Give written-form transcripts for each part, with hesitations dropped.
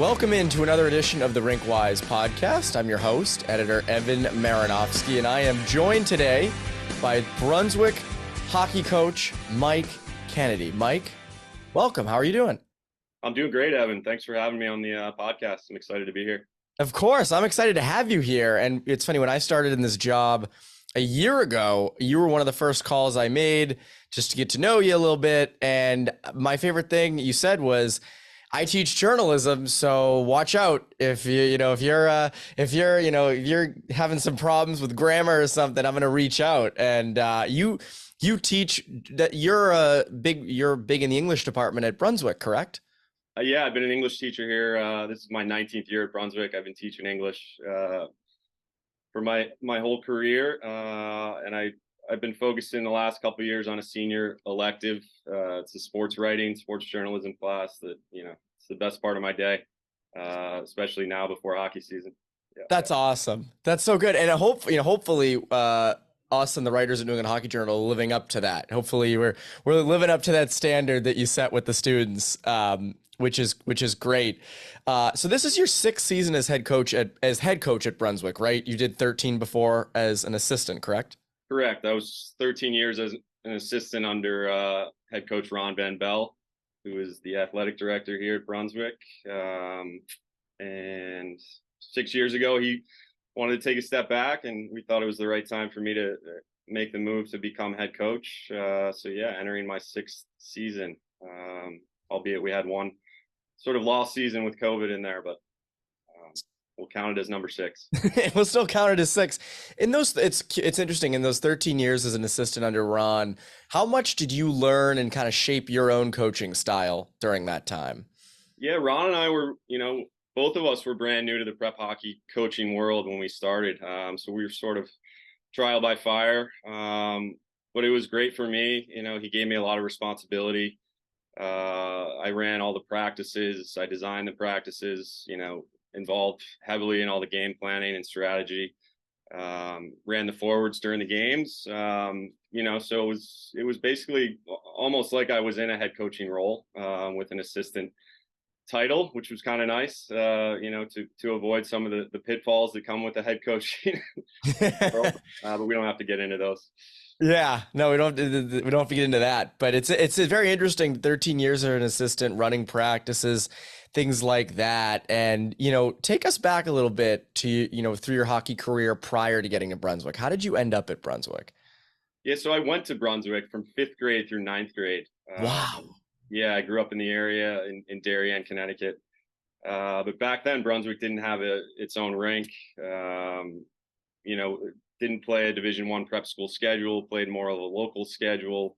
Welcome into another edition of the RinkWise Podcast. I'm your host, editor Evan Marinofsky, and I am joined today by Brunswick hockey coach Mike Kennedy. Mike, welcome. How are you doing? I'm doing great, Evan. Thanks for having me on the podcast. I'm excited to be here. Of course. I'm excited to have you here. And it's funny, when I started in this job a year ago, you were one of the first calls I made just to get to know you a little bit. And my favorite thing you said was, I teach journalism, so watch out if you're having some problems with grammar or something. I'm going to reach out. And you teach that you're big in the English department at Brunswick, correct? Yeah, I've been an English teacher here. This is my 19th year at Brunswick. I've been teaching English for my whole career, and I've been focusing the last couple of years on a senior elective. It's a sports writing, sports journalism class that, it's the best part of my day, especially now before hockey season. Yeah. That's awesome. That's so good. And hopefully us and the writers at New England Hockey Journal are living up to that. Hopefully we're living up to that standard that you set with the students, which is great. So this is your sixth season as head coach at Brunswick, right? You did 13 before as an assistant, correct? Correct. I was 13 years as an assistant under head coach Ron Van Bell, who is the athletic director here at Brunswick. And 6 years ago, he wanted to take a step back, and we thought it was the right time for me to make the move to become head coach. Entering my sixth season, albeit we had one sort of lost season with COVID in there, but we'll count it as number 6. We'll still count it as 6. It's interesting, in those 13 years as an assistant under Ron, how much did you learn and kind of shape your own coaching style during that time? Yeah, Ron and I were, both of us were brand new to the prep hockey coaching world when we started. So we were sort of trial by fire. But it was great for me. He gave me a lot of responsibility. I ran all the practices. I designed the practices, involved heavily in all the game planning and strategy, ran the forwards during the games. So it was basically almost like I was in a head coaching role, with an assistant title, which was kind of nice, to avoid some of the pitfalls that come with the head coaching world. But we don't have to get into those. Yeah, no, we don't have to get into that, but it's a very interesting 13 years as an assistant, running practices, things like that. And, take us back a little bit to, through your hockey career prior to getting to Brunswick. How did you end up at Brunswick? Yeah, so I went to Brunswick from 5th grade through 9th grade. Wow. Yeah, I grew up in the area in Darien, Connecticut. But back then, Brunswick didn't have its own rink. Didn't play a Division I prep school schedule, played more of a local schedule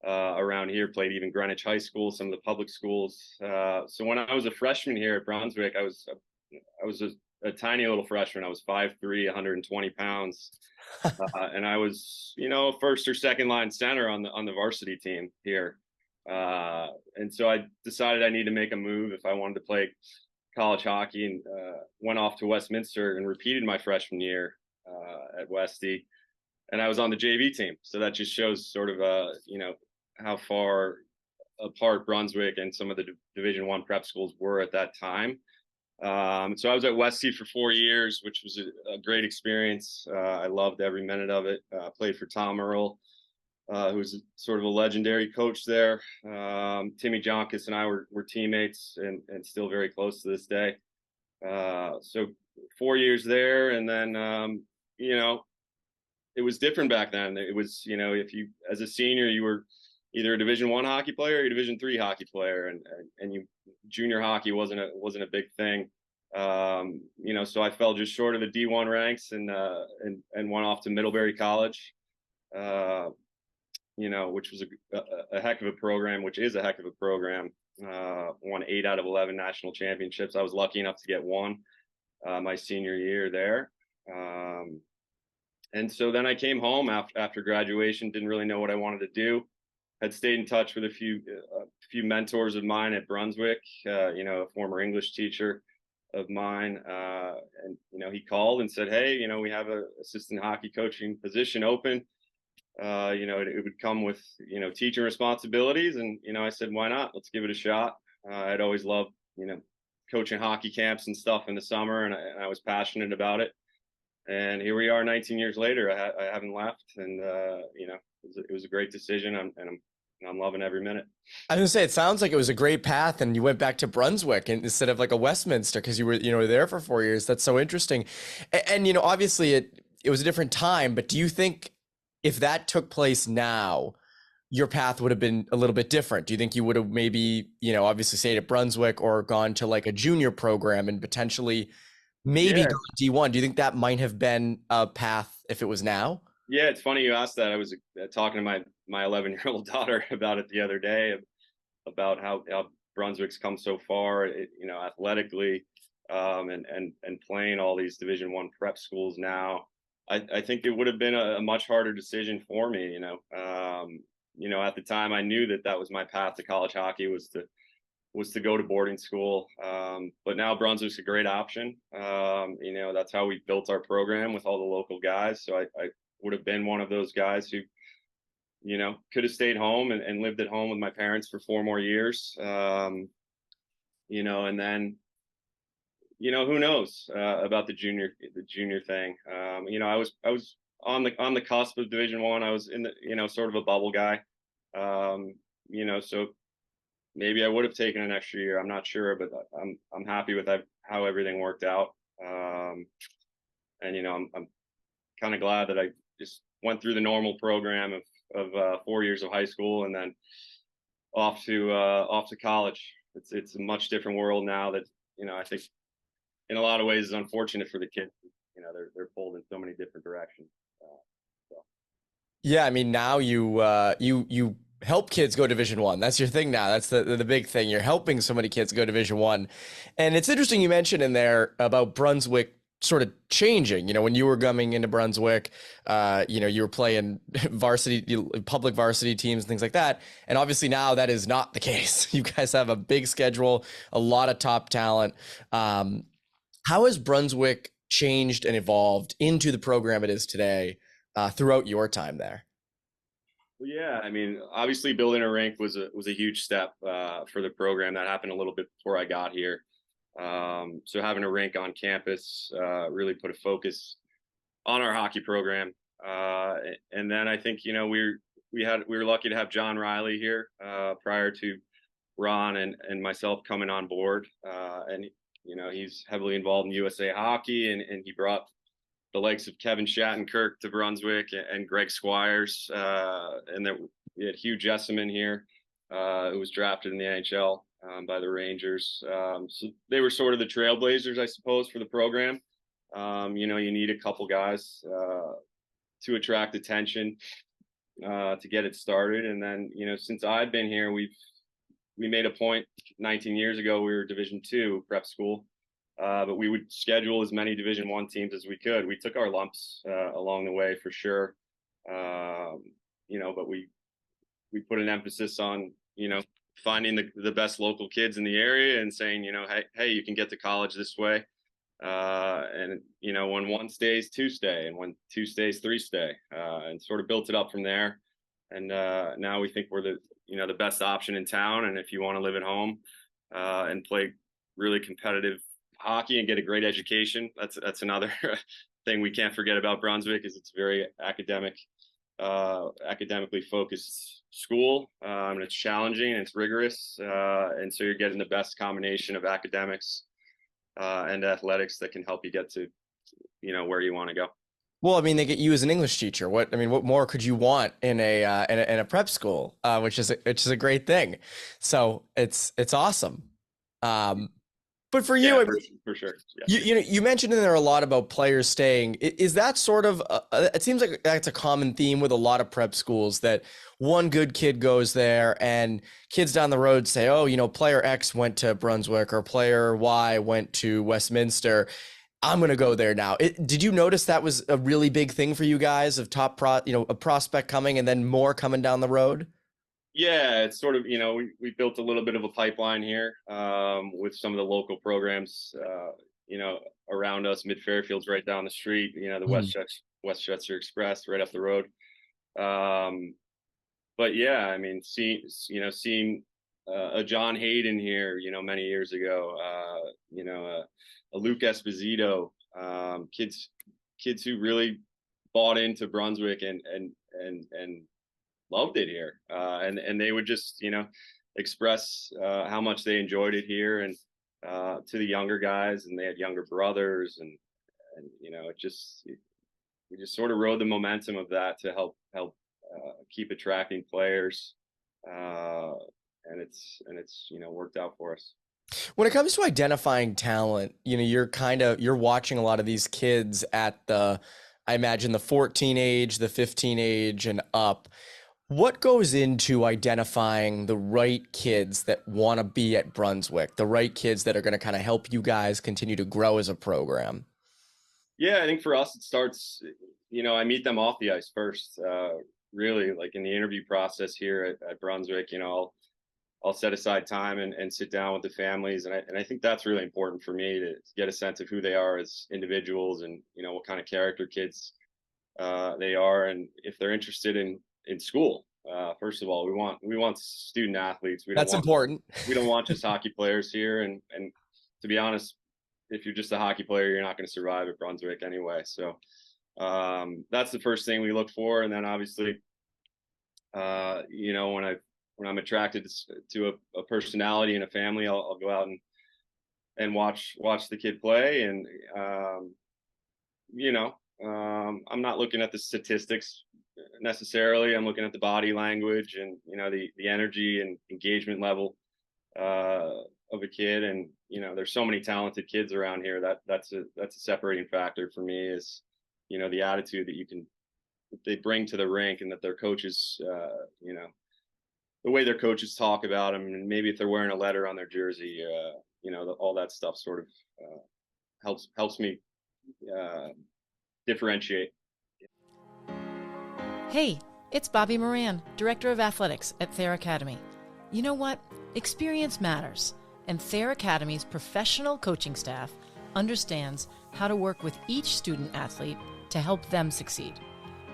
around here, played even Greenwich High School, some of the public schools. So when I was a freshman here at Brunswick, I was a tiny little freshman. I was 5'3", 120 pounds. And I was, first or second line center on the varsity team here. And so I decided I need to make a move if I wanted to play college hockey, and went off to Westminster and repeated my freshman year at Westy, and I was on the JV team. So that just shows sort of how far apart Brunswick and some of the Division I prep schools were at that time. So I was at Westy for 4 years, which was a great experience. I loved every minute of it. Played for Tom Earl, who's sort of a legendary coach there. Timmy Jonkus and I were teammates and still very close to this day. So 4 years there, and then it was different back then. It was, if you, as a senior, you were either a Division I hockey player or a Division III hockey player, and junior hockey wasn't a big thing. So I fell just short of the D1 ranks and went off to Middlebury College, which was a heck of a program, which is a heck of a program. Won 8 out of 11 national championships. I was lucky enough to get one my senior year there. And so then I came home after graduation, didn't really know what I wanted to do. Had stayed in touch with a few mentors of mine at Brunswick, a former English teacher of mine. And, he called and said, hey, we have an assistant hockey coaching position open. It would come with, teaching responsibilities. And, I said, why not? Let's give it a shot. I'd always loved, coaching hockey camps and stuff in the summer, and I was passionate about it. And here we are 19 years later. I haven't left, and it was a great decision. I'm loving every minute. I was gonna say, it sounds like it was a great path, and you went back to Brunswick instead of like a Westminster because you were there for 4 years. That's so interesting, and obviously it was a different time. But do you think if that took place now, your path would have been a little bit different? Do you think you would have maybe obviously stayed at Brunswick or gone to like a junior program and potentially maybe Yeah. go to D1? Do you think that might have been a path if it was now? Yeah, it's funny you asked that. I was talking to my 11-year-old daughter about it the other day, about how Brunswick's come so far, athletically, and playing all these Division I prep schools now. I think it would have been a much harder decision for me. At the time, I knew that was my path to college hockey, was to go to boarding school. But now Brunswick's a great option. That's how we built our program with all the local guys. So I would have been one of those guys who could have stayed home and lived at home with my parents for 4 more years. And then, who knows about the junior thing. I was on the cusp of Division I. I was in the, sort of a bubble guy. So maybe I would have taken an extra year. I'm not sure, but I'm happy with how everything worked out. And I'm kind of glad that I just went through the normal program of 4 years of high school and then off to college. It's a much different world now that I think in a lot of ways is unfortunate for the kids. They're pulled in so many different directions. Yeah, I mean, now you help kids go Division I. That's your thing now. That's the big thing. You're helping so many kids go Division I. And it's interesting you mentioned in there about Brunswick sort of changing. When you were coming into Brunswick, you were playing public varsity teams and things like that. And obviously now that is not the case. You guys have a big schedule, a lot of top talent. How has Brunswick changed and evolved into the program it is today throughout your time there? Well, yeah, I mean, obviously building a rink was a huge step for the program. That happened a little bit before I got here. So having a rink on campus really put a focus on our hockey program. And then I think we were lucky to have John Riley here prior to Ron and myself coming on board. And he's heavily involved in USA Hockey, and he brought the likes of Kevin Shattenkirk to Brunswick and Greg Squires, and then we had Hugh Jessamine here, who was drafted in the NHL by the Rangers. So they were sort of the trailblazers, I suppose, for the program. You need a couple guys to attract attention to get it started, and then since I've been here, we made a point 19 years ago. We were Division II prep school. But we would schedule as many Division I teams as we could. We took our lumps along the way for sure, but we put an emphasis on finding the best local kids in the area and saying hey, you can get to college this way, and when one stays, two stay, and when two stays, three stay, and sort of built it up from there. And now we think we're the best option in town. And if you want to live at home and play really competitive hockey and get a great education, that's another thing we can't forget about Brunswick, is it's very academically focused school, and it's challenging and it's rigorous, and so you're getting the best combination of academics and athletics that can help you get to where you want to go. Well, I mean, they get you as an English teacher. What more could you want in a prep school, which is a great thing. So it's awesome. But for you, yeah, for sure. Yeah. You mentioned in there a lot about players staying. Is that sort of, it seems like that's a common theme with a lot of prep schools, that one good kid goes there and kids down the road say, oh, player X went to Brunswick or player Y went to Westminster. I'm going to go there now. Did you notice that was a really big thing for you guys, of a prospect coming and then more coming down the road? Yeah, it's sort of, we built a little bit of a pipeline here with some of the local programs, around us. Mid Fairfield's right down the street, the Westchester Express right up the road. But yeah, I mean, seeing a John Hayden here, many years ago, a Luke Esposito, kids who really bought into Brunswick and loved it here. And they would just, express how much they enjoyed it here, and to the younger guys, and they had younger brothers, and we just sort of rode the momentum of that to help keep attracting players. And it's worked out for us. When it comes to identifying talent, you're watching a lot of these kids at I imagine the 14 age, the 15 age and up. What goes into identifying the right kids that want to be at Brunswick, the right kids that are going to kind of help you guys continue to grow as a program? Yeah, I think for us, it starts, I meet them off the ice first, really, like in the interview process here at Brunswick. I'll set aside time and sit down with the families. And I think that's really important for me to get a sense of who they are as individuals, and, what kind of character kids they are, and if they're interested in school. First of all, we want student athletes. That's important. We don't want just hockey players here. And to be honest, if you're just a hockey player, you're not going to survive at Brunswick anyway. So that's the first thing we look for. And then obviously, when I'm attracted to a personality and a family, I'll go out and watch the kid play. And I'm not looking at the statistics necessarily. I'm looking at the body language and the energy and engagement level of a kid. And there's so many talented kids around here that's a separating factor for me, is the attitude that they bring to the rink, and that their coaches the way their coaches talk about them, and maybe if they're wearing a letter on their jersey, all that stuff sort of helps me differentiate. Hey, it's Bobby Moran, Director of Athletics at Thayer Academy. You know what? Experience matters, and Thayer Academy's professional coaching staff understands how to work with each student athlete to help them succeed.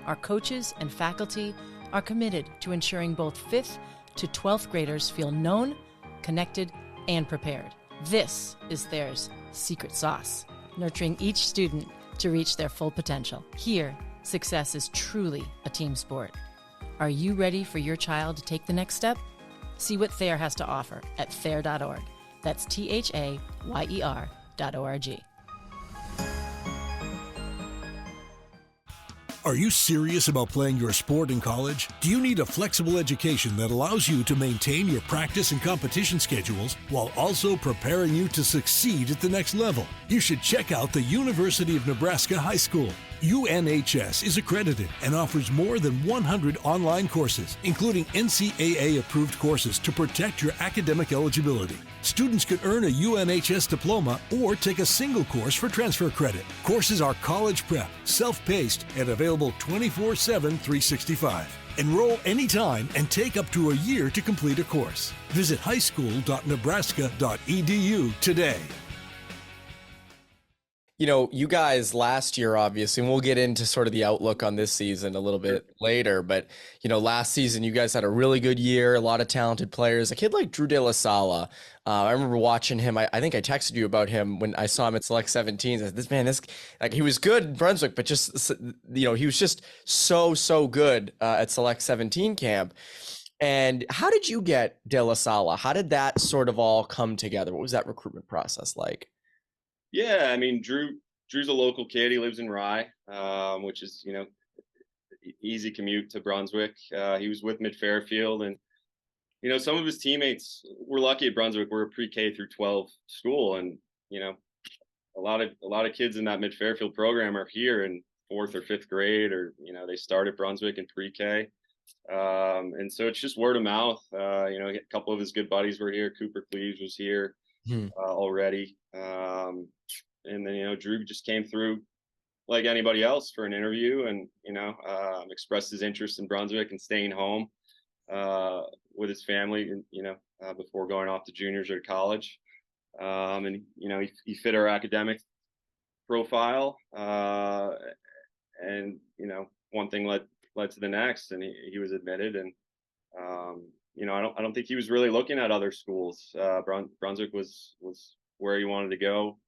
Our coaches and faculty are committed to ensuring both 5th to 12th graders feel known, connected, and prepared. This is Thayer's secret sauce, nurturing each student to reach their full potential. Here, success is truly a team sport. Are you ready for your child to take the next step? See what Thayer has to offer at thayer.org. That's THAYER.org. Are you serious about playing your sport in college? Do you need a flexible education that allows you to maintain your practice and competition schedules while also preparing you to succeed at the next level? You should check out the University of Nebraska High School. UNHS is accredited and offers more than 100 online courses, including NCAA-approved courses to protect your academic eligibility. Students can earn a UNHS diploma or take a single course for transfer credit. Courses are college prep, self-paced, and available 24/7, 365. Enroll anytime and take up to a year to complete a course. Visit highschool.nebraska.edu today. You guys last year, obviously, and we'll get into sort of the outlook on this season a little bit later, but, last season you guys had a really good year, a lot of talented players. A kid like Drew De La Sala, I remember watching him. I think I texted you about him when I saw him at Select 17. I said, he was good in Brunswick, but just, he was just so good at Select 17 camp. And how did you get De La Sala? How did that sort of all come together? What was that recruitment process like? Yeah, I mean, Drew's a local kid. He lives in Rye, which is, easy commute to Brunswick. He was with Mid-Fairfield, and, some of his teammates were lucky at Brunswick. We're a pre-K through 12 school, and, a lot of kids in that Mid-Fairfield program are here in 4th or 5th grade, or, they start at Brunswick in pre-K. And so it's just word of mouth. A couple of his good buddies were here. Cooper Cleves was here already. And then, Drew just came through like anybody else for an interview, and, expressed his interest in Brunswick and staying home with his family, and, before going off to juniors or to college. And, he fit our academic profile. And, one thing led to the next, and he was admitted, and I don't think he was really looking at other schools. Brunswick was where he wanted to go.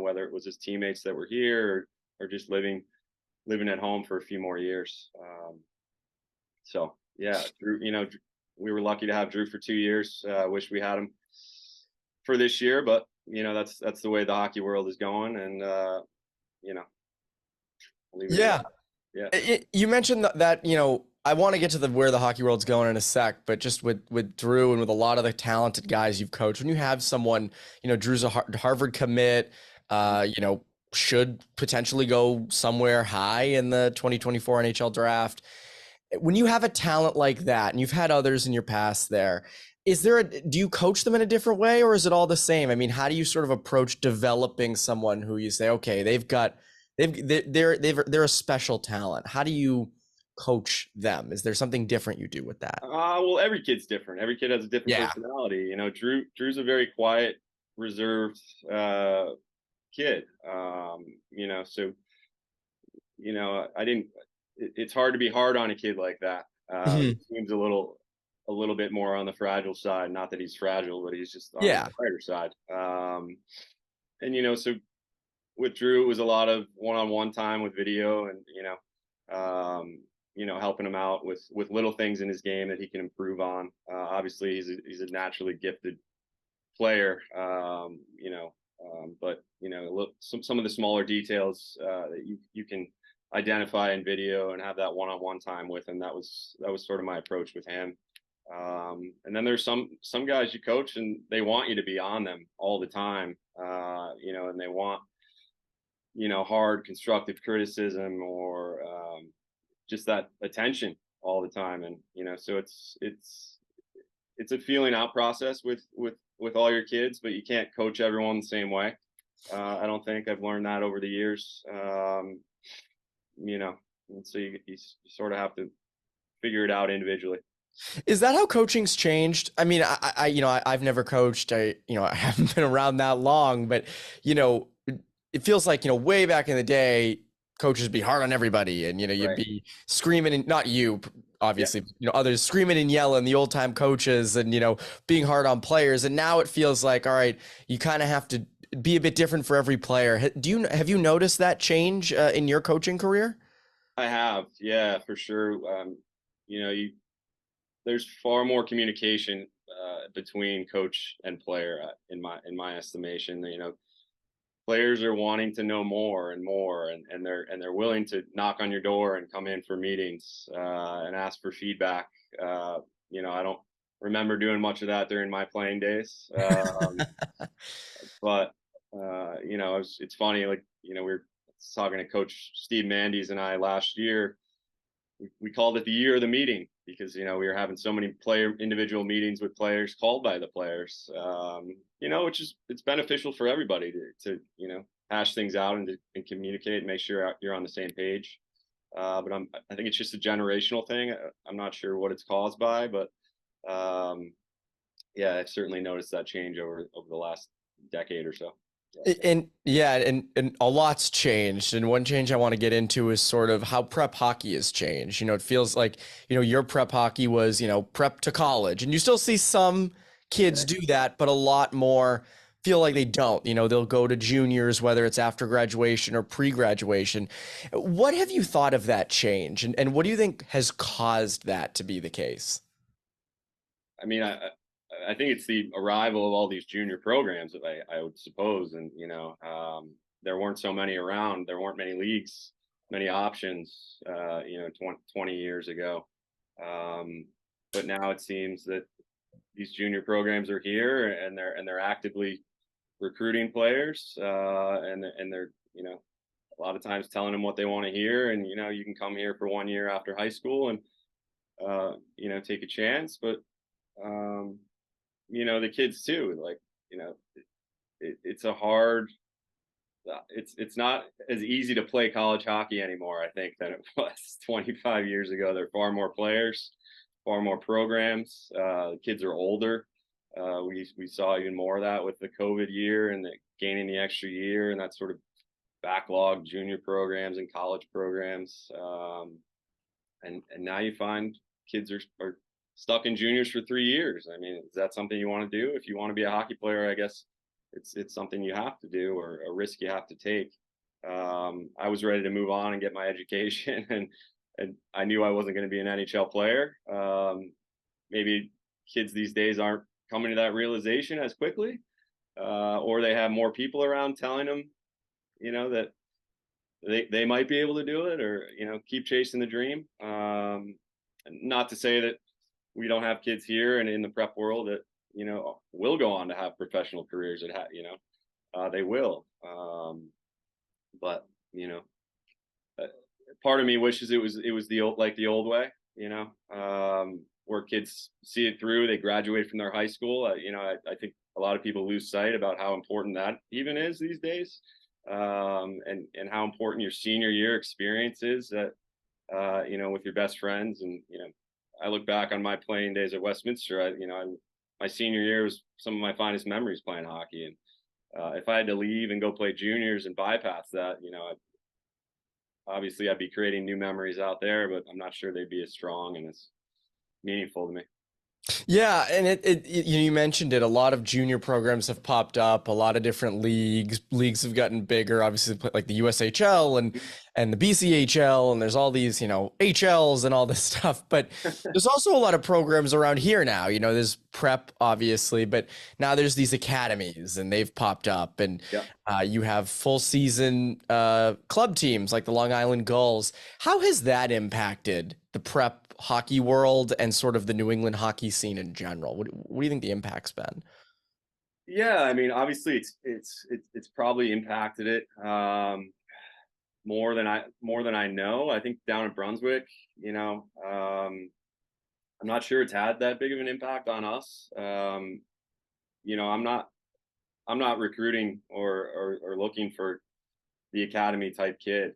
Whether it was his teammates that were here or just living at home for a few more years. So yeah, Drew, we were lucky to have Drew for 2 years. Wish we had him for this year, but that's the way the hockey world is going, and I'll leave it at that. Yeah. You mentioned that, I want to get to where the hockey world's going in a sec, but just with Drew and with a lot of the talented guys you've coached, when you have someone, Drew's a Harvard commit, should potentially go somewhere high in the 2024 NHL draft. When you have a talent like that, and you've had others in your past there, do you coach them in a different way, or is it all the same? I mean, how do you sort of approach developing someone who you say, okay, they're a special talent? How do you coach them? Is there something different you do with that? Well, every kid's different. Every kid has a different personality. Drew's a very quiet, reserved kid. It's hard to be hard on a kid like that. He seems a little bit more on the fragile side. Not that he's fragile, but he's just on the lighter side. So with Drew, it was a lot of one-on-one time with video, and helping him out with little things in his game that he can improve on. Obviously, he's a naturally gifted player, but some of the smaller details that you can identify in video and have that one-on-one time with him. That was sort of my approach with him. And then there's some guys you coach and they want you to be on them all the time, and they want hard constructive criticism or just that attention all the time. And so it's a feeling out process with all your kids, but you can't coach everyone the same way. I don't think. I've learned that over the years. And so you sort of have to figure it out individually. Is that how coaching's changed? I mean, I've never coached. I haven't been around that long, but it feels like, way back in the day, coaches be hard on everybody, and you'd be screaming, and not you, obviously, others screaming and yelling, the old time coaches, and being hard on players. And now it feels like, all right, you kind of have to be a bit different for every player. Have you noticed that change in your coaching career? I have, yeah, for sure. There's far more communication between coach and player in my estimation. Players are wanting to know more and more, and they're willing to knock on your door and come in for meetings and ask for feedback. I don't remember doing much of that during my playing days, but it's funny. Like we were talking to Coach Steve Mandes and I last year. We called it the year of the meeting because we were having so many individual meetings with players called by the players. It's beneficial for everybody to hash things out and communicate and make sure you're on the same page. But I think it's just a generational thing. I'm not sure what it's caused by, but I've certainly noticed that change over the last decade or so. And a lot's changed. And one change I want to get into is sort of how prep hockey has changed. It feels like, your prep hockey was, prep to college, and you still see some kids do that, but a lot more feel like they don't. They'll go to juniors, whether it's after graduation or pre-graduation. What have you thought of that change? And what do you think has caused that to be the case? I mean, I think it's the arrival of all these junior programs, I would suppose. And, there weren't so many around. There weren't many leagues, many options, 20 years ago. But now it seems that these junior programs are here and they're actively recruiting players. And they're, a lot of times telling them what they want to hear. And, you can come here for 1 year after high school and, take a chance. But, the kids too, like, it's a hard, it's not as easy to play college hockey anymore, I think, than it was 25 years ago. There are far more players, far more programs. The kids are older. We saw even more of that with the COVID year and gaining the extra year and that sort of backlogged junior programs and college programs. And now you find kids are stuck in juniors for 3 years. I mean, is that something you want to do? If you want to be a hockey player, I guess it's something you have to do, or a risk you have to take. I was ready to move on and get my education, and I knew I wasn't going to be an NHL player. Maybe kids these days aren't coming to that realization as quickly, or they have more people around telling them, that they might be able to do it, or, keep chasing the dream. Not to say that we don't have kids here and in the prep world that, will go on to have professional careers they will. But, part of me wishes it was the old way, where kids see it through, they graduate from their high school. I think a lot of people lose sight about how important that even is these days. And how important your senior year experience is that, with your best friends. And, I look back on my playing days at Westminster, my senior year was some of my finest memories playing hockey. And if I had to leave and go play juniors and bypass that, obviously I'd be creating new memories out there, but I'm not sure they'd be as strong and as meaningful to me. Yeah, and you mentioned it. A lot of junior programs have popped up. A lot of different leagues have gotten bigger. Obviously, like the USHL and the BCHL, and there's all these HLs and all this stuff. But there's also a lot of programs around here now. There's prep, obviously, but now there's these academies, and they've popped up. And you have full season club teams like the Long Island Gulls. How has that impacted the prep hockey world and sort of the New England hockey scene in general? What do you think the impact's been? Yeah, I mean, obviously it's probably impacted it more than I know. I think down in Brunswick, I'm not sure it's had that big of an impact on us. I'm not recruiting or looking for the academy type kid.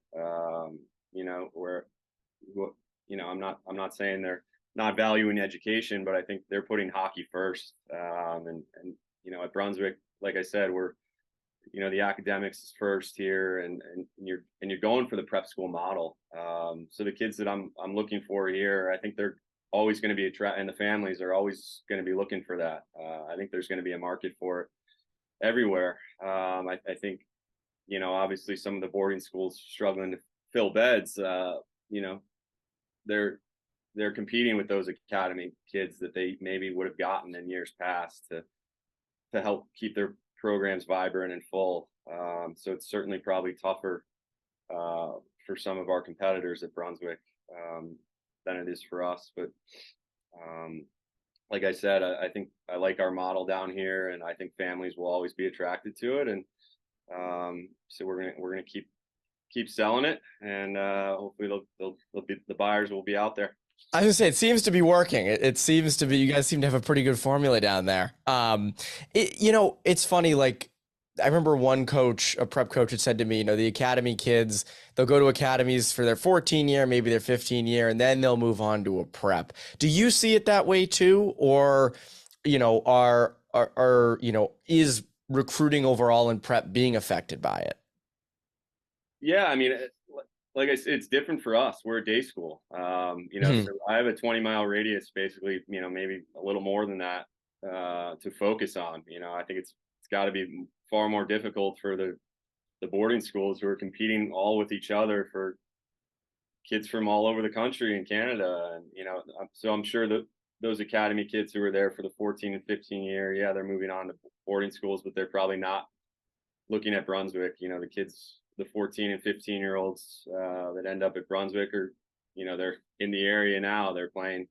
I'm not saying they're not valuing education, but I think they're putting hockey first. And at Brunswick, like I said, we're, the academics is first here, and you're going for the prep school model. So the kids that I'm looking for here, I think they're always going to be and the families are always going to be looking for that. I think there's going to be a market for it everywhere. I think, obviously some of the boarding schools struggling to fill beds, they're competing with those academy kids that they maybe would have gotten in years past to help keep their programs vibrant and full. So it's certainly probably tougher for some of our competitors at Brunswick than it is for us. But like I said, I think I like our model down here, and I think families will always be attracted to it. And so we're gonna keep selling it, and hopefully the buyers will be out there. I was gonna say, it seems to be working. It seems to be, you guys seem to have a pretty good formula down there. It's funny, like I remember one coach, a prep coach, had said to me, the academy kids, they'll go to academies for their 14 year, maybe their 15 year, and then they'll move on to a prep. Do you see it that way too? Or, is recruiting overall in prep being affected by it? Yeah, I mean, like I said, it's different for us. We're a day school. So I have a 20-mile radius, basically, maybe a little more than that to focus on. I think it's got to be far more difficult for the boarding schools who are competing all with each other for kids from all over the country and Canada. And, so I'm sure that those academy kids who are there for the 14 and 15 year, they're moving on to boarding schools, but they're probably not looking at Brunswick. The kids, the 14 and 15-year-olds that end up at Brunswick are, they're in the area now. They're playing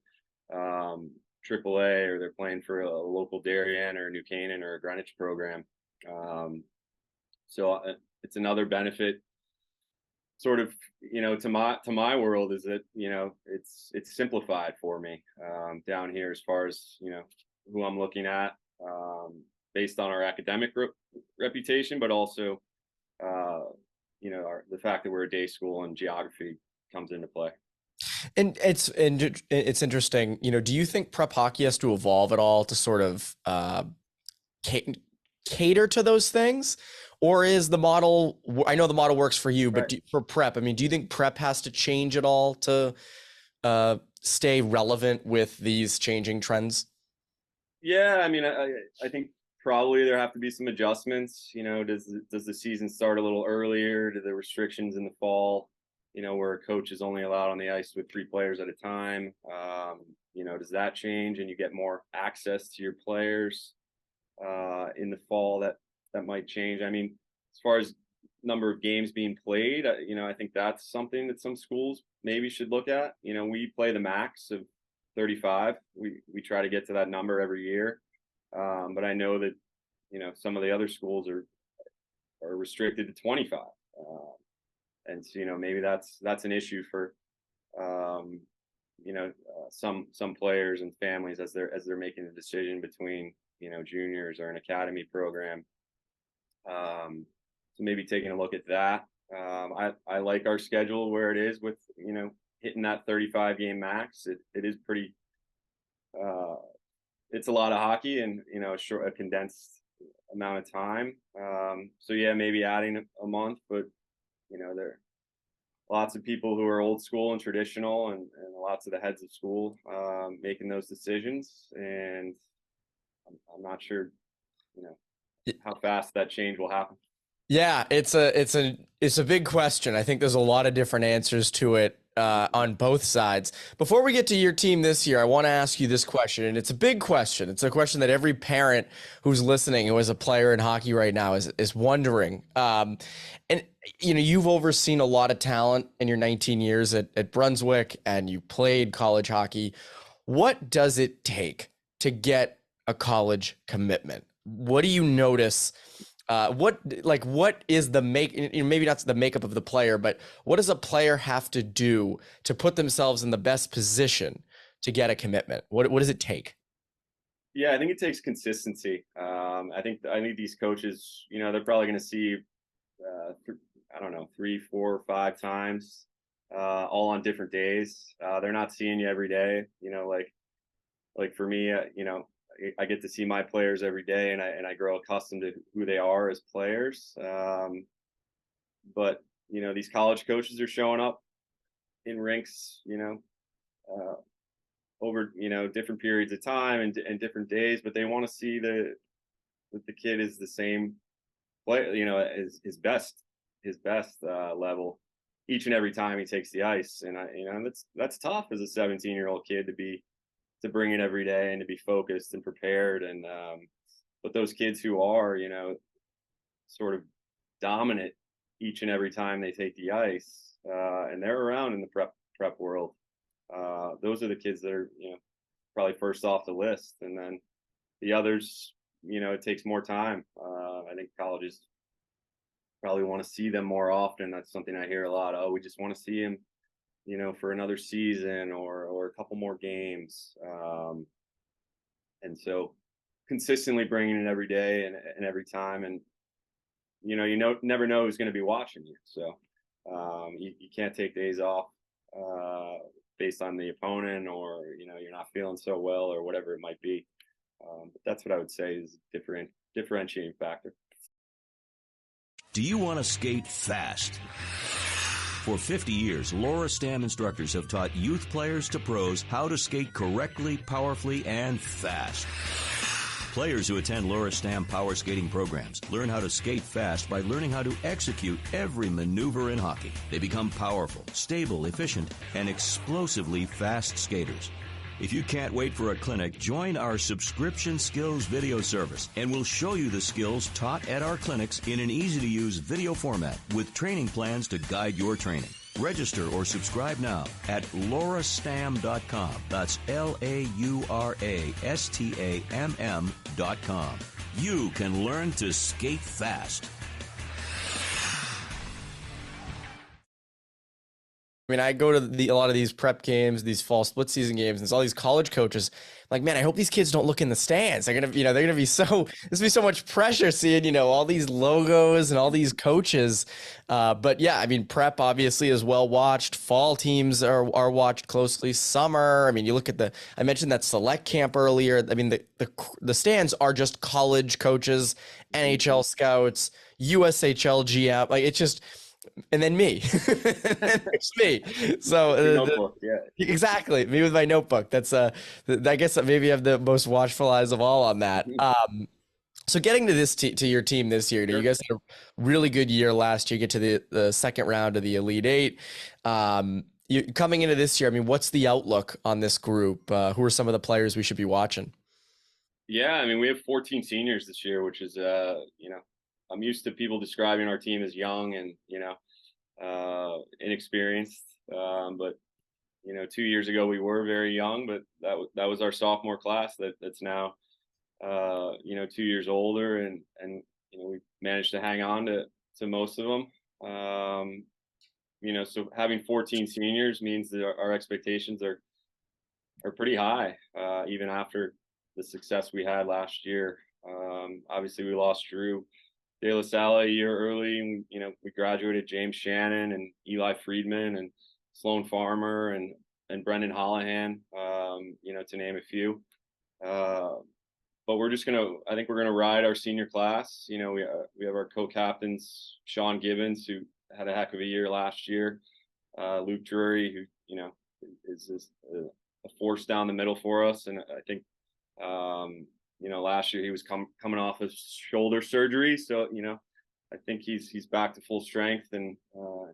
AAA, or they're playing for a local Darien or a New Canaan or a Greenwich program. So it's another benefit, sort of, to my world, is that it's simplified for me down here as far as who I'm looking at, based on our academic reputation, but also the fact that we're a day school and geography comes into play. And it's interesting, do you think prep hockey has to evolve at all to sort of cater to those things? Or is the model, I know the model works for you, but for prep, I mean, do you think prep has to change at all to stay relevant with these changing trends? Yeah, I mean, I think probably there have to be some adjustments. Does the season start a little earlier? Do the restrictions in the fall, where a coach is only allowed on the ice with 3 players at a time? Does that change and you get more access to your players in the fall? That might change. I mean, as far as number of games being played, I think that's something that some schools maybe should look at. We play the max of 35. We try to get to that number every year. But I know that, some of the other schools are restricted to 25. And so, maybe that's an issue for, some players and families as they're making the decision between, juniors or an academy program. So maybe taking a look at that. I like our schedule where it is with, hitting that 35 game max. It is pretty, it's a lot of hockey and, a condensed amount of time. So yeah, maybe adding a month, but there are lots of people who are old school and traditional and lots of the heads of school making those decisions. And I'm not sure, how fast that change will happen. Yeah, it's a big question. I think there's a lot of different answers to it on both sides. Before we get to your team this year, I want to ask you this question, and it's a big question. It's a question that every parent who's listening, who is a player in hockey right now, is wondering. And you've overseen a lot of talent in your 19 years at Brunswick, and you played college hockey. What does it take to get a college commitment? What do you notice? What is the maybe not the makeup of the player, but what does a player have to do to put themselves in the best position to get a commitment? What does it take? Yeah, I think it takes consistency. I think these coaches, they're probably going to see, 3, 4, 5 times, all on different days. They're not seeing you every day. Like for me, I get to see my players every day, and I grow accustomed to who they are as players. But these college coaches are showing up in rinks, over different periods of time and different days, but they want to see that the kid is the same play, his best level each and every time he takes the ice. And that's tough as a 17-year-old kid to bring it every day and to be focused and prepared. And but those kids who are, sort of dominant each and every time they take the ice, and they're around in the prep world, those are the kids that are, probably first off the list. And then the others, it takes more time. I think colleges probably want to see them more often. That's something I hear a lot. Oh, we just want to see him, for another season or a couple more games. And so consistently bringing it every day and every time. And, never know who's going to be watching you. So you can't take days off based on the opponent, or, you're not feeling so well or whatever it might be. But that's what I would say is a differentiating factor. Do you want to skate fast? For 50 years, Laura Stam instructors have taught youth players to pros how to skate correctly, powerfully, and fast. Players who attend Laura Stam power skating programs learn how to skate fast by learning how to execute every maneuver in hockey. They become powerful, stable, efficient, and explosively fast skaters. If you can't wait for a clinic, join our subscription skills video service, and we'll show you the skills taught at our clinics in an easy-to-use video format with training plans to guide your training. Register or subscribe now at laurastam.com. That's LauraStamm.com. You can learn to skate fast. I mean, I go to a lot of these prep games, these fall split season games, and there's all these college coaches. Like, man, I hope these kids don't look in the stands. They're gonna, they're gonna be there's be so much pressure seeing, all these logos and all these coaches. But yeah, I mean, prep obviously is well watched. Fall teams are watched closely. Summer, I mean, you look at I mentioned that select camp earlier. I mean, the stands are just college coaches, NHL scouts, USHL GM. Like, it's just. And then me. And there's me. So Notebook, yeah. exactly, me with my notebook. That's I guess maybe I have the most watchful eyes of all on that. So getting to this to your team this year, you guys had a really good year last year. You get to the second round of the Elite Eight. You coming into this year, I mean, what's the outlook on this group? Who are some of the players we should be watching? Yeah, I mean, we have 14 seniors this year, which is, I'm used to people describing our team as young and, inexperienced. But 2 years ago we were very young, but that was our sophomore class that's now, 2 years older, and we managed to hang on to most of them. So having 14 seniors means that our expectations are pretty high, even after the success we had last year. Obviously we lost Drew De La Salle a year early, and we graduated James Shannon and Eli Friedman and Sloan Farmer and Brendan Holohan, to name a few. But I think we're gonna ride our senior class. We have our co-captains, Sean Gibbons, who had a heck of a year last year. Luke Drury, who is a force down the middle for us, and I think last year he was coming off his shoulder surgery, so I think he's back to full strength and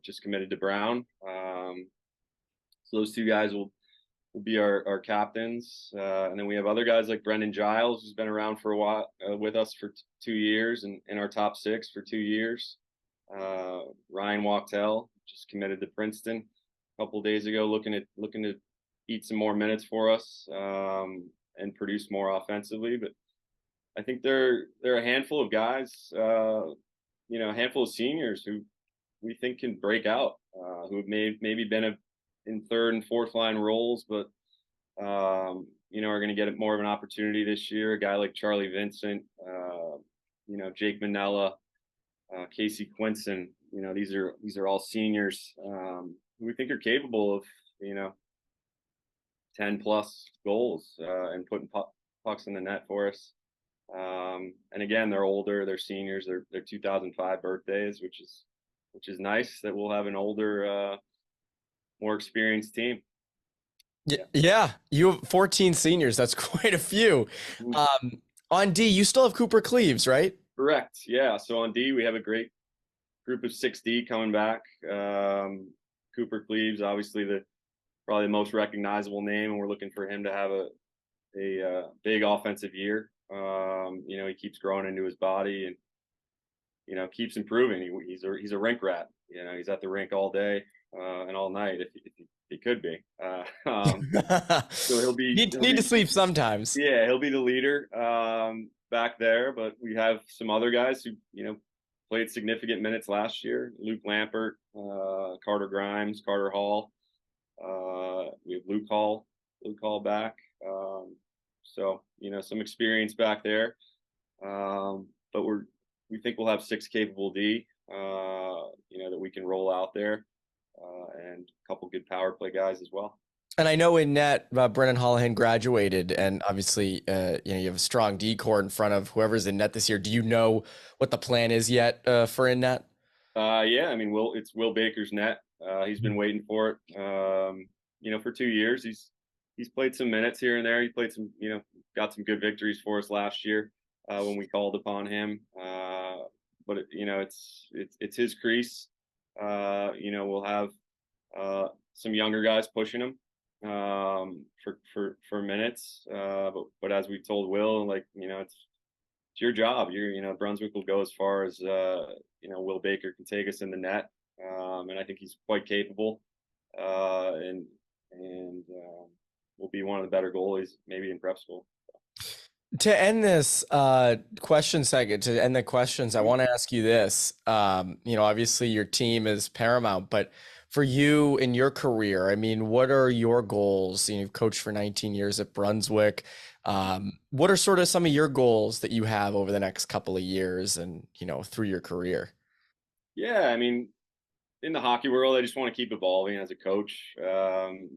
just committed to Brown. So those two guys will be our captains, and then we have other guys like Brendan Giles, who's been around for a while with us for 2 years, and in our top 6 for 2 years. Ryan Wachtel just committed to Princeton a couple of days ago, looking to eat some more minutes for us and produce more offensively. But I think they're a handful of guys, a handful of seniors who we think can break out, who have maybe been in third and fourth line roles, but are going to get more of an opportunity this year. A guy like Charlie Vincent, Jake Manella, Casey Quinson. These are all seniors who we think are capable of 10 plus goals and putting pucks in the net for us. And again, they're older, they're seniors, they're 2005 birthdays, which is nice that we'll have an older, more experienced team. Yeah, you have 14 seniors. That's quite a few. On D, you still have Cooper Cleaves, right? Correct. Yeah. So on D, we have a great group of 6D coming back. Cooper Cleaves, obviously probably the most recognizable name, and we're looking for him to have a big offensive year. He keeps growing into his body and keeps improving. He's a rink rat. He's at the rink all day and all night if he could be. So he'll be need to sleep sometimes. Yeah, he'll be the leader back there. But we have some other guys who played significant minutes last year. Luke Lampert, Carter Grimes, Carter Hall. We have Luke Hall back. So some experience back there. But we think we'll have 6 capable D, that we can roll out there, and a couple good power play guys as well. And I know in net, Brennan Holohan graduated, and obviously, you have a strong D core in front of whoever's in net this year. Do you know what the plan is yet for in net? Yeah, I mean, it's Will Baker's net. He's been waiting for it. For 2 years. He's played some minutes here and there. He played some, got some good victories for us last year when we called upon him. But it's his crease. We'll have some younger guys pushing him for minutes. But as we told Will, it's your job. Brunswick will go as far as Will Baker can take us in the net, and I think he's quite capable. And will be one of the better goalies maybe in prep school. To end this question segment, to end the questions, I want to ask you this. Obviously your team is paramount, but for you in your career, I mean, what are your goals? You've coached for 19 years at Brunswick. What are sort of some of your goals that you have over the next couple of years and, through your career? Yeah, I mean, in the hockey world, I just want to keep evolving as a coach, and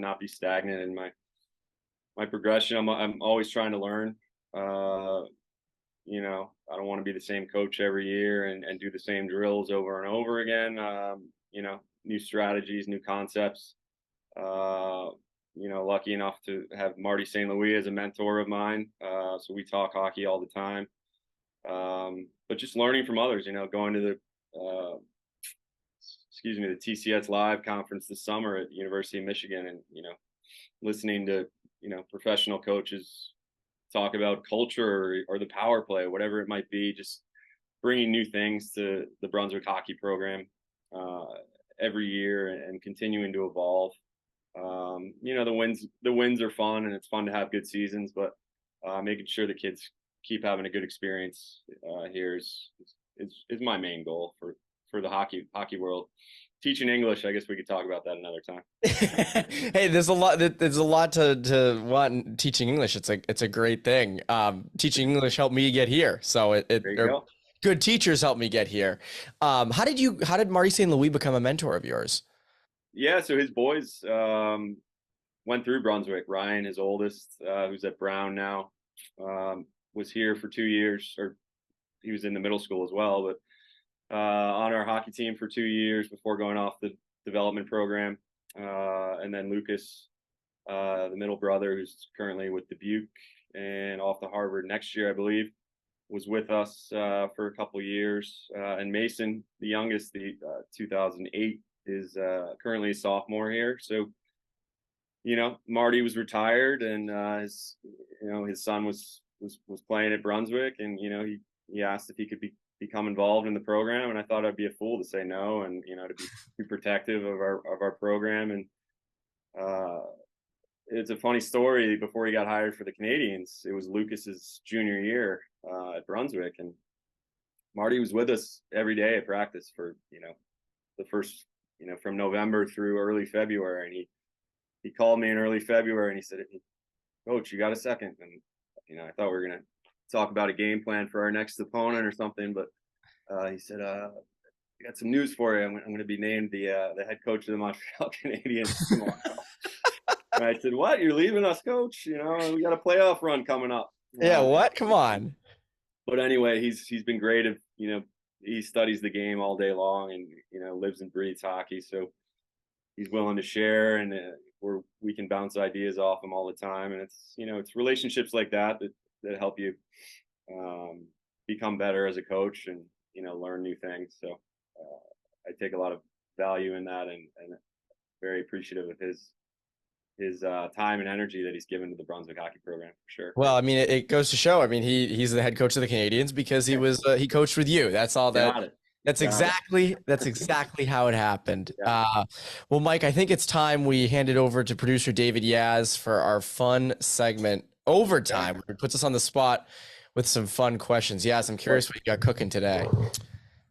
not be stagnant in my progression. I'm always trying to learn, I don't want to be the same coach every year and do the same drills over and over again. New strategies, new concepts. Lucky enough to have Marty St. Louis as a mentor of mine. So we talk hockey all the time. But just learning from others, going to the TCS Live conference this summer at the University of Michigan, and, listening to, professional coaches talk about culture or the power play, whatever it might be, just bringing new things to the Brunswick hockey program every year and continuing to evolve. The wins are fun, and it's fun to have good seasons, but making sure the kids keep having a good experience here is my main goal for the hockey world. Teaching English, I guess we could talk about that another time. Hey, there's a lot to want in teaching English. It's a great thing. Teaching English helped me get here. So good teachers helped me get here. How did Marty St. Louis become a mentor of yours? Yeah, so his boys went through Brunswick. Ryan, his oldest, who's at Brown now, was here for 2 years, or he was in the middle school as well, but on our hockey team for 2 years before going off the development program. And then Lucas, the middle brother, who's currently with Dubuque and off to Harvard next year, I believe, was with us for a couple of years. And Mason, the youngest, the 2008, is currently a sophomore here. So, Marty was retired, and his son was playing at Brunswick, and he asked if he could become involved in the program, and I thought I'd be a fool to say no, and to be too protective of our program. And it's a funny story. Before he got hired for the Canadians, it was Lucas's junior year at Brunswick, and Marty was with us every day at practice for the first from November through early February. And he called me in early February and he said, "Coach, you got a second?" And I thought we were gonna talk about a game plan for our next opponent or something, but he said, "I got some news for you. I'm going to be named the head coach of the Montreal Canadiens tomorrow." And I said, "What? You're leaving us, coach? We got a playoff run coming up." Yeah, what? Come on. But anyway, he's been great. He studies the game all day long, and lives and breathes hockey. So he's willing to share, and we can bounce ideas off him all the time. And it's relationships like that help you become better as a coach and learn new things. So I take a lot of value in that, and very appreciative of his time and energy that he's given to the Brunswick hockey program, for sure. Well, I mean, it goes to show. I mean, he's the head coach of the Canadians because he coached with you. That's all that. That's exactly how it happened. Yeah. Well, Mike, I think it's time we hand it over to producer David Yaz for our fun segment, Overtime, where he puts us on the spot with some fun questions. Yaz, I'm curious what you got cooking today.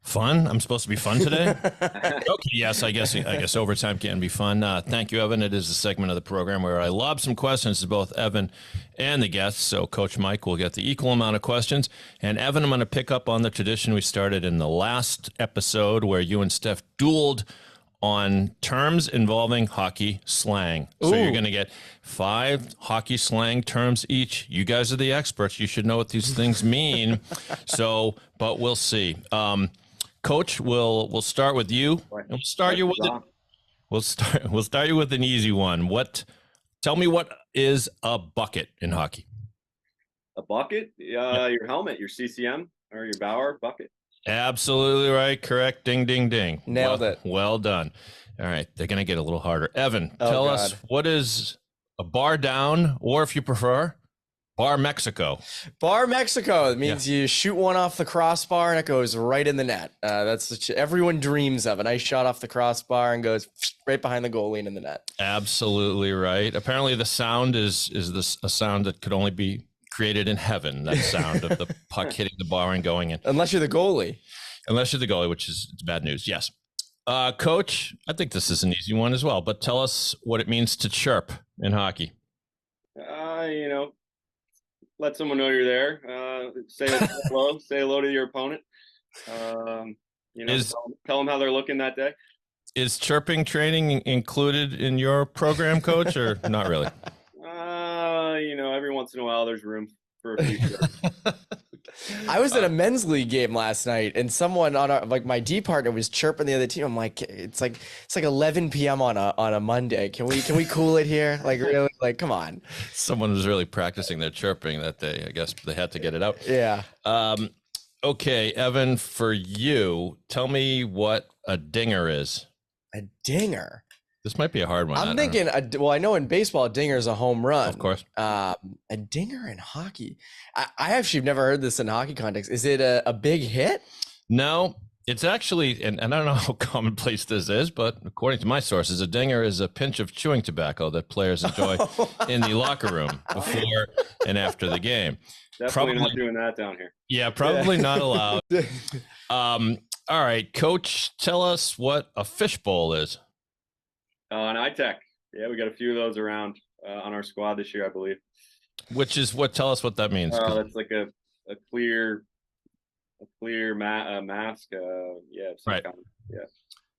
Fun? I'm supposed to be fun today? Okay, yes, I guess overtime can be fun. Thank you, Evan. It is a segment of the program where I lob some questions to both Evan and the guests. So Coach Mike will get the equal amount of questions. And Evan, I'm going to pick up on the tradition we started in the last episode where you and Steph dueled on terms involving hockey slang. So you're going to get 5 hockey slang terms each. You guys are the experts. You should know what these things mean. But we'll see. Coach, we'll start with you. And we'll start you with an easy one. Tell me, what is a bucket in hockey? A bucket? Your helmet, your CCM or your Bauer bucket. Absolutely right. Correct. Ding, ding, ding. Nailed it. Well done. All right. They're going to get a little harder. Evan, tell us, what is a bar down, or if you prefer, Bar Mexico? Bar Mexico. It means you shoot one off the crossbar and it goes right in the net. That's what everyone dreams of. A nice shot off the crossbar and goes right behind the goalie and in the net. Absolutely right. Apparently the sound is a sound that could only be created in heaven, that sound of the puck hitting the bar and going in. Unless you're the goalie. Which is bad news. Yes. Coach, I think this is an easy one as well, but tell us what it means to chirp in hockey. Let someone know you're there. Say hello. Say hello to your opponent. Tell them how they're looking that day. Is chirping training included in your program, Coach, or not really? Every once in a while there's room for a few chirps. I was at a men's league game last night, and someone on my D partner was chirping the other team. I'm like, it's like 11 p.m. on a Monday. Can we cool it here? Like, really? Like, come on. Someone was really practicing their chirping that day. I guess they had to get it out. Yeah. Okay, Evan, for you, tell me what a dinger is. A dinger. This might be a hard one. I'm thinking, I know in baseball, a dinger is a home run. Of course. A dinger in hockey. I actually have never heard this in hockey context. Is it a big hit? No, it's actually, and I don't know how commonplace this is, but according to my sources, a dinger is a pinch of chewing tobacco that players enjoy in the locker room before and after the game. Definitely not doing that down here. Yeah, probably not allowed. All right, Coach, tell us what a fishbowl is. An iTech. Yeah, we got a few of those around on our squad this year, I believe. Which is what? Tell us what that means. That's like a clear mask. Right.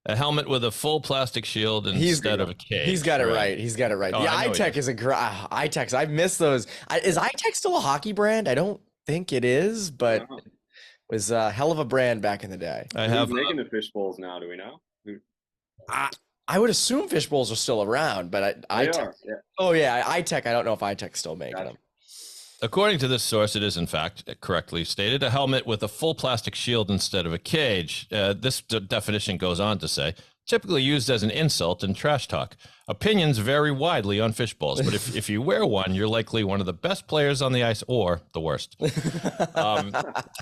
A helmet with a full plastic shield instead of a cage. He's got it right. He's got it right. The iTech is iTechs. I miss those. Is iTech still a hockey brand? I don't think it is, but it was a hell of a brand back in the day. Who's making the fish bowls now? Do we know? I would assume fish bowls are still around, but iTech. Yeah. Oh yeah, iTech. I don't know if iTech's still making them. According to this source, it is in fact correctly stated a helmet with a full plastic shield instead of a cage. This definition goes on to say, typically used as an insult in trash talk. Opinions vary widely on fish bowls, but if you wear one, you're likely one of the best players on the ice or the worst. All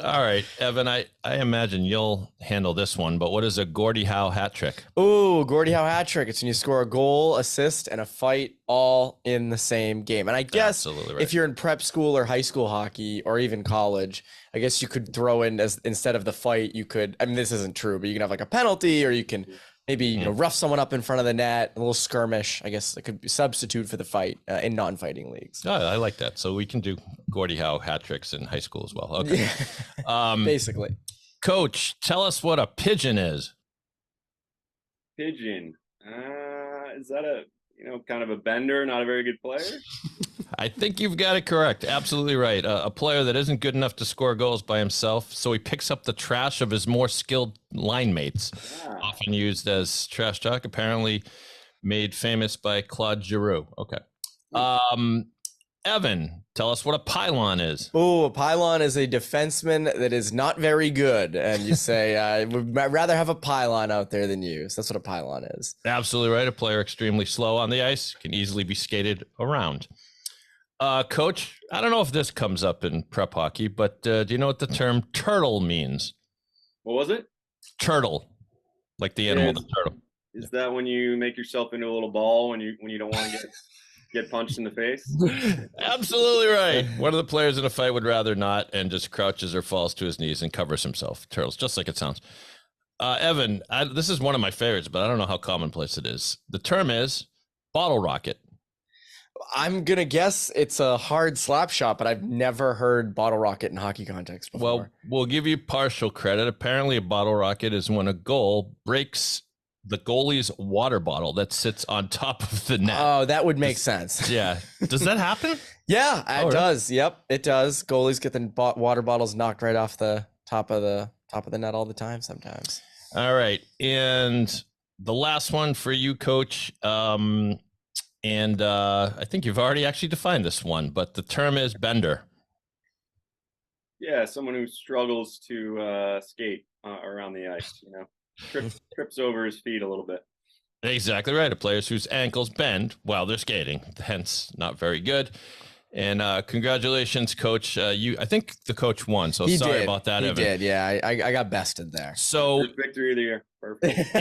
right, Evan, I imagine you'll handle this one, but what is a Gordie Howe hat trick? Ooh, Gordie Howe hat trick. It's when you score a goal, assist, and a fight all in the same game. And I guess if you're in prep school or high school hockey or even college, I guess you could throw in instead of the fight, you could, I mean, this isn't true, but you can have like a penalty or you can maybe rough someone up in front of the net, a little skirmish. I guess it could be substitute for the fight in non-fighting leagues. Oh, I like that. So we can do Gordie Howe hat tricks in high school as well. Okay. Basically. Coach, tell us what a pigeon is. Pigeon. Is that a kind of a bender, not a very good player? I think you've got it correct. Absolutely right. A player that isn't good enough to score goals by himself, so he picks up the trash of his more skilled line mates, often used as trash talk, apparently made famous by Claude Giroux. Okay. Evan, tell us what a pylon is. Oh, a pylon is a defenseman that is not very good. And you say, I would rather have a pylon out there than you. So that's what a pylon is. Absolutely right. A player extremely slow on the ice, can easily be skated around. Coach, I don't know if this comes up in prep hockey, but do you know what the term turtle means? What was it? Turtle, like the animal, the turtle. Is that when you make yourself into a little ball when you don't want to get punched in the face? Absolutely right. One of the players in a fight would rather not and just crouches or falls to his knees and covers himself. Turtles, just like it sounds. Evan, this is one of my favorites, but I don't know how commonplace it is. The term is bottle rocket. I'm going to guess it's a hard slap shot, but I've never heard bottle rocket in hockey context before. Well, we'll give you partial credit. Apparently, a bottle rocket is when a goal breaks the goalie's water bottle that sits on top of the net. Oh, that would make sense. Yeah. Does that happen? Yeah, it does. Yep, it does. Goalies get the water bottles knocked right off the top of the net all the time sometimes. All right. And the last one for you, Coach. And I think you've already actually defined this one, but the term is bender. Yeah, someone who struggles to skate around the ice, trips over his feet a little bit. Exactly right. A players whose ankles bend while they're skating, hence not very good. And congratulations, Coach. I think the coach won, so sorry about that, Evan. He did, yeah. I got bested there. So victory of the year. Perfect.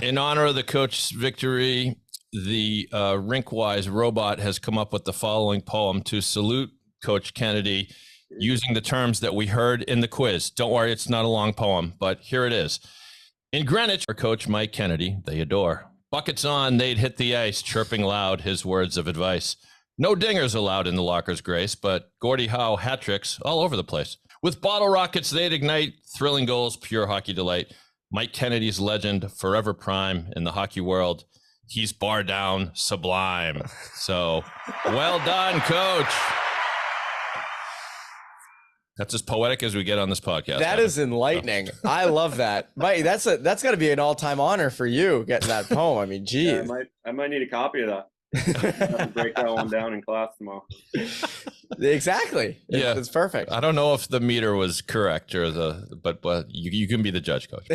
In honor of the coach's victory, the RinkWise robot has come up with the following poem to salute Coach Kennedy using the terms that we heard in the quiz. Don't worry, it's not a long poem, but here it is. In Greenwich, our coach Mike Kennedy, they adore. Buckets on, they'd hit the ice, chirping loud his words of advice. No dingers allowed in the locker's grace, but Gordie Howe hat tricks all over the place. With bottle rockets, they'd ignite, thrilling goals, pure hockey delight. Mike Kennedy's legend, forever prime in the hockey world. He's bar down sublime. So well done, Coach. That's as poetic as we get on this podcast. That is enlightening. I love that. Mike, that's got to be an all-time honor for you getting that poem. I mean, geez. Yeah, I might need a copy of that. Have to break that one down in class tomorrow. Exactly. Yeah, it's perfect. I don't know if the meter was correct or but you can be the judge, Coach.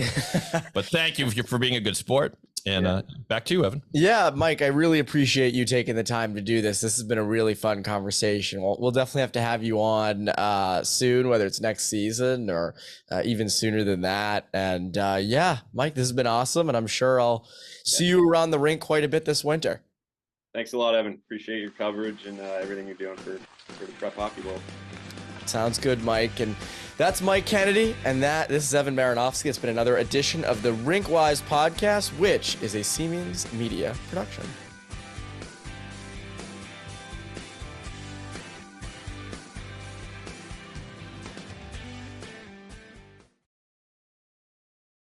But thank you for being a good sport. And back to you, Evan. Yeah, Mike, I really appreciate you taking the time to do this. This has been a really fun conversation. We'll definitely have to have you on soon, whether it's next season or even sooner than that. And Mike, this has been awesome. And I'm sure I'll see you around the rink quite a bit this winter. Thanks a lot, Evan. Appreciate your coverage and everything you're doing for the Prep Hockey Bowl. Sounds good, Mike. And that's Mike Kennedy. And this is Evan Maranofsky. It's been another edition of the RinkWise Podcast, which is a Seamans Media production.